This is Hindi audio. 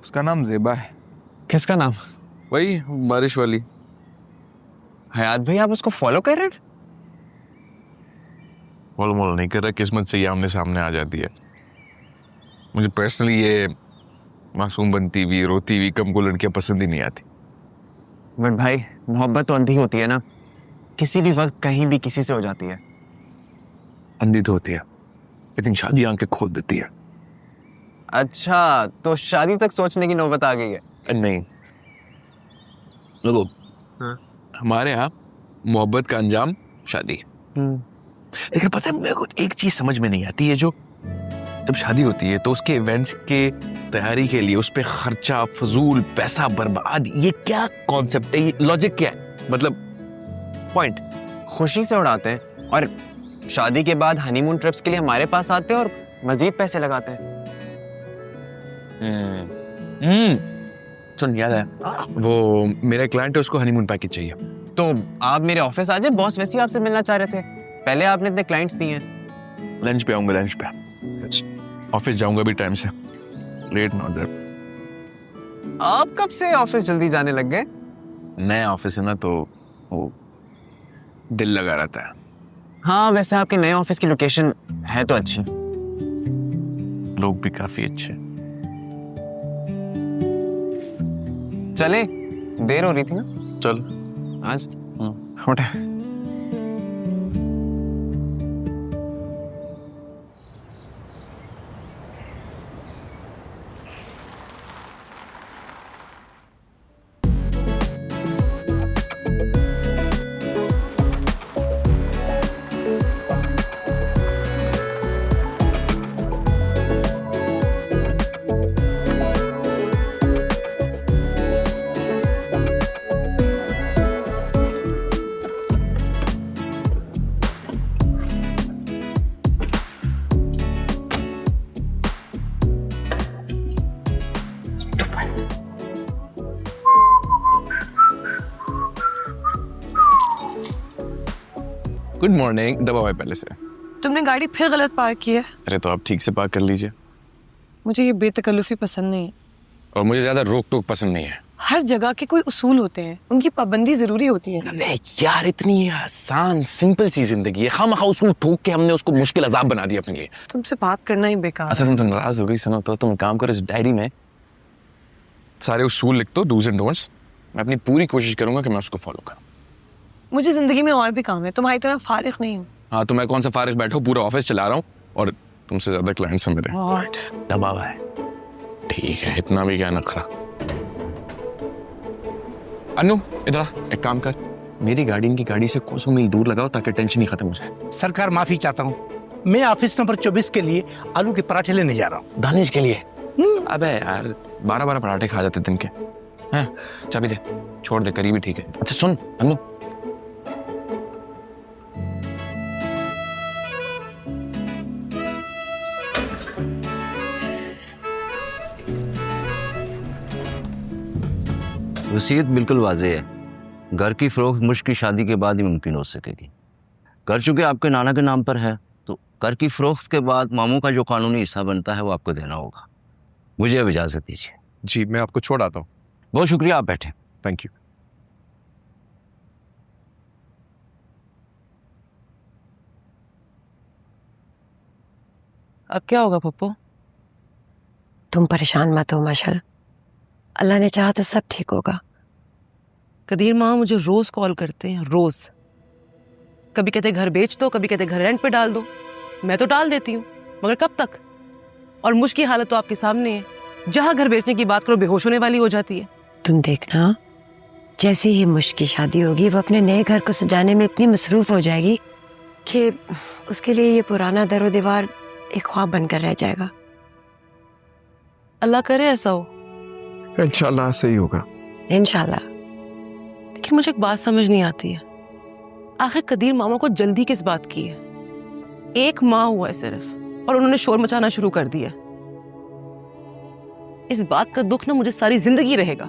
उसका नाम ज़ेबा है। किसका नाम? वही बारिश वाली। हयात भाई, आप उसको फॉलो कर रहे हैं? मोल मोल नहीं कर रहा, किस्मत से ये आमने सामने आ जाती है। मुझे पर्सनली ये मासूम बनती हुई रोती हुई कम को लड़कियां पसंद ही नहीं आती। बट भाई, मोहब्बत तो अंधी होती है ना, किसी भी वक्त कहीं भी किसी से हो जाती है। अंधी तो होती है लेकिन शादी आंखें खोल देती है। अच्छा, तो शादी तक सोचने की नौबत आ गई है? नहीं लोगों, हमारे यहाँ मोहब्बत का अंजाम शादी। लेकिन पता है मेरे को एक चीज समझ में नहीं आती है, जो जब शादी होती है तो उसके इवेंट्स के तैयारी के लिए उस पे खर्चा, फजूल पैसा बर्बाद, ये क्या कॉन्सेप्ट है? ये लॉजिक क्या है? मतलब पॉइंट खुशी से उड़ाते हैं और शादी के बाद हनीमून ट्रिप्स के लिए हमारे पास आते हैं और मजीद पैसे लगाते हैं। सुन, याद है वो मेरा क्लाइंट है, उसको हनीमून पैकेज चाहिए। तो आप मेरे ऑफिस आ जाए, बॉस वैसे ही आपसे मिलना चाह रहे थे। पहले आपने इतने क्लाइंट्स दिए हैं। लंच पे आऊंगा, लंच पे। ऑफिस जाऊंगा भी टाइम से, लेट ना हो जाए। आप कब से ऑफिस जल्दी जाने लग गए? नया ऑफिस है ना, तो वो दिल लगा रहता है। हाँ, वैसे आपके नए ऑफिस की लोकेशन है तो अच्छी। लोग भी काफी अच्छे। चले, देर हो रही थी ना। चल आज उठे। Good morning. दबा हुआ है पहले से। तुमने गाड़ी फिर गलत पार्क की है। अरे तो आप ठीक से पार्क कर लीजिए। मुझे ये बेतकल्लुफी पसंद नहीं है। और मुझे ज्यादा रोक टोक पसंद नहीं है। हर जगह के कोई उसूल होते हैं, उनकी पाबंदी जरूरी होती है। अबे यार, इतनी आसान सिंपल सी जिंदगी है, खामखा उसूल ठोक के हमने उसको मुश्किल अजाब बना दिया अपने लिए। तुमसे बात करना ही बेकार। अच्छा तुम तो नाराज हो गई, सुनो तो तुम काम करो, इस डायरी में सारे उसूल लिख दो, डूज एंड डोंट्स। मैं अपनी पूरी कोशिश करूंगा कि मैं उसको फॉलो करूं। मुझे जिंदगी में और भी काम है, तुम्हारी तरह फारिग नहीं हूँ। हाँ, तो मैं कौन सा फारिग बैठो, पूरा ऑफिस चला रहा हूँ और तुमसे ज्यादा क्लाइंट्स हैं मेरे। दबा हुआ है। ठीक है, इतना भी क्या नखरा। अनु इधर आ, एक काम कर, मेरी गाड़ी इनकी गाड़ी से कोसों मील दूर लगाओ ताकि टेंशन ही खत्म हो जाए। सरकार माफी चाहता हूँ, मैं ऑफिस नंबर 24 के लिए आलू के पराठे लेने जा रहा हूँ। दानिश के लिए? अबे यार, 12 पराठे खा जाते दिन के हैं। चाबी दे, छोड़ दे, करीबी ठीक है। अच्छा सुन अनु, वसीयत बिल्कुल वाज़ेह है। घर की फरोख्त मुश्क की शादी के बाद ही मुमकिन हो सकेगी। कर चुके आपके नाना के नाम पर है, तो घर की फरोख्त के बाद मामू का जो कानूनी हिस्सा बनता है वो आपको देना होगा। मुझे अब इजाज़त दीजिए। जी, मैं आपको छोड़ आता हूँ। बहुत शुक्रिया, आप बैठें। Thank you. अब क्या होगा पप्पू? तुम परेशान मत हो माशाल्लाह, अल्लाह ने चाहा तो सब ठीक होगा। कदीर माँ मुझे रोज कॉल करते हैं, रोज। कभी कहते घर बेच दो, कभी कहते घर रेंट पे डाल दो। मैं तो डाल देती हूँ, मगर कब तक? और मुश्किल हालत तो आपके सामने है, जहाँ घर बेचने की बात करो बेहोश होने वाली हो जाती है। तुम देखना, जैसे ही मुश्क की शादी होगी वो अपने नए घर को सजाने में इतनी मसरूफ हो जाएगी कि उसके लिए ये पुराना दरो दीवार एक ख्वाब बनकर रह जाएगा। अल्लाह करे ऐसा हो। इंशाल्लाह सही होगा। इंशाल्लाह। लेकिन मुझे एक बात समझ नहीं आती है, आखिर कदीर मामा को जल्दी किस बात की है? एक माह हुआ है सिर्फ, और उन्होंने शोर मचाना शुरू कर दिया। इस बात का दुख ना मुझे सारी जिंदगी रहेगा।